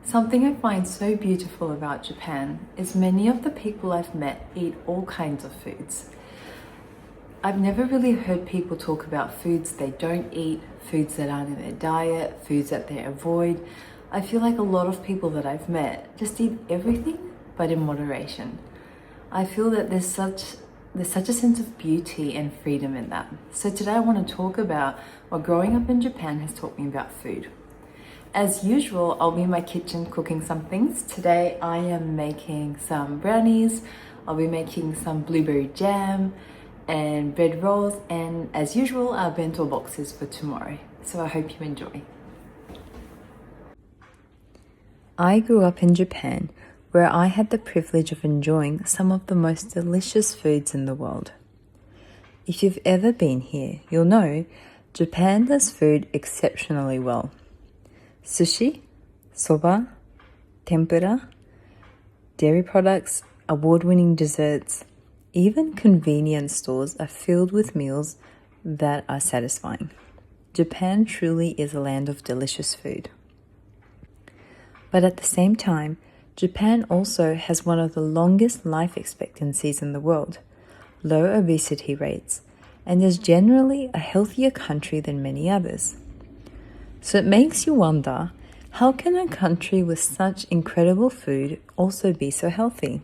Something I find so beautiful about Japan is many of the people I've met eat all kinds of foods. I've never really heard people talk about foods they don't eat, foods that aren't in their diet, foods that they avoid. I feel like a lot of people that I've met just eat everything, but in moderation. I feel that there's such a sense of beauty and freedom in that. So today I want to talk about what growing up in Japan has taught me about food. As usual, I'll be in my kitchen cooking some things. Today I am making some brownies, I'll be making some blueberry jam and bread rolls, and as usual, our bento boxes for tomorrow. So I hope you enjoy. I grew up in Japan, where I had the privilege of enjoying some of the most delicious foods in the world. If you've ever been here, you'll know Japan does food exceptionally well. Sushi, soba, tempura, dairy products, award-winning desserts, even convenience stores are filled with meals that are satisfying. Japan truly is a land of delicious food. But at the same time, Japan also has one of the longest life expectancies in the world, low obesity rates, and is generally a healthier country than many others. So it makes you wonder, how can a country with such incredible food also be so healthy?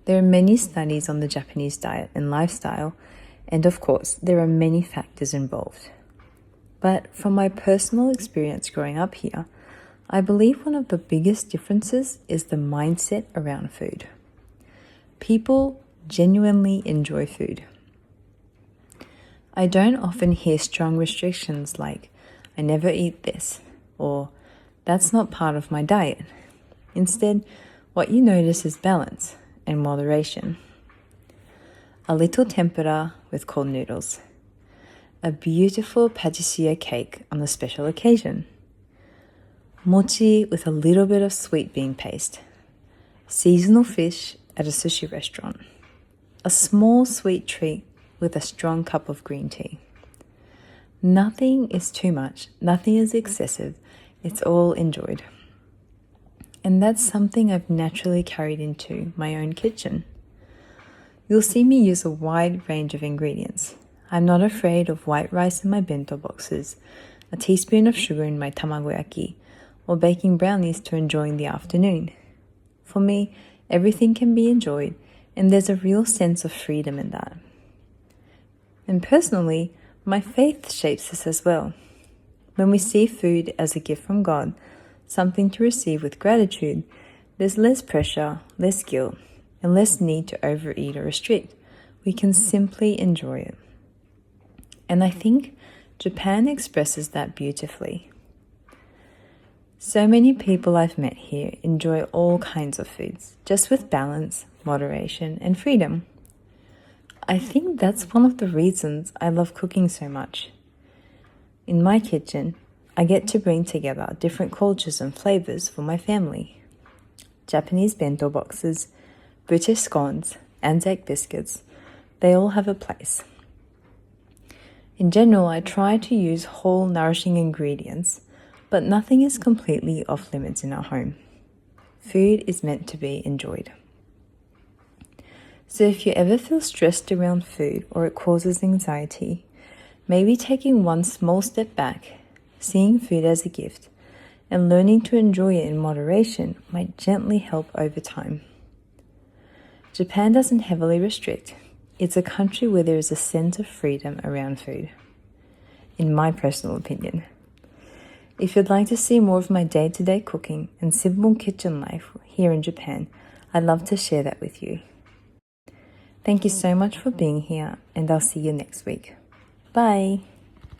There are many studies on the Japanese diet and lifestyle, and of course, there are many factors involved. But from my personal experience growing up here, I believe one of the biggest differences is the mindset around food. People genuinely enjoy food. I don't often hear strong restrictions like, I never eat this, or that's not part of my diet. Instead, what you notice is balance and moderation. A little tempura with cold noodles. A beautiful patissier cake on a special occasion. Mochi with a little bit of sweet bean paste. Seasonal fish at a sushi restaurant. A small sweet treat with a strong cup of green tea. Nothing is too much, nothing is excessive, it's all enjoyed. And that's something I've naturally carried into my own kitchen. You'll see me use a wide range of ingredients. I'm not afraid of white rice in my bento boxes, a teaspoon of sugar in my tamagoyaki, or baking brownies to enjoy in the afternoon. For me, everything can be enjoyed, and there's a real sense of freedom in that. And personally, my faith shapes this as well. When we see food as a gift from God, something to receive with gratitude, there's less pressure, less guilt, and less need to overeat or restrict. We can simply enjoy it. And I think Japan expresses that beautifully. So many people I've met here enjoy all kinds of foods, just with balance, moderation, and freedom. I think that's one of the reasons I love cooking so much. In my kitchen, I get to bring together different cultures and flavors for my family. Japanese bento boxes, British scones, Anzac biscuits, they all have a place. In general, I try to use whole, nourishing ingredients, but nothing is completely off limits in our home. Food is meant to be enjoyed. So if you ever feel stressed around food or it causes anxiety, maybe taking one small step back, seeing food as a gift, and learning to enjoy it in moderation might gently help over time. Japan doesn't heavily restrict. It's a country where there is a sense of freedom around food, in my personal opinion. If you'd like to see more of my day-to-day cooking and simple kitchen life here in Japan, I'd love to share that with you. Thank you so much for being here, and I'll see you next week. Bye!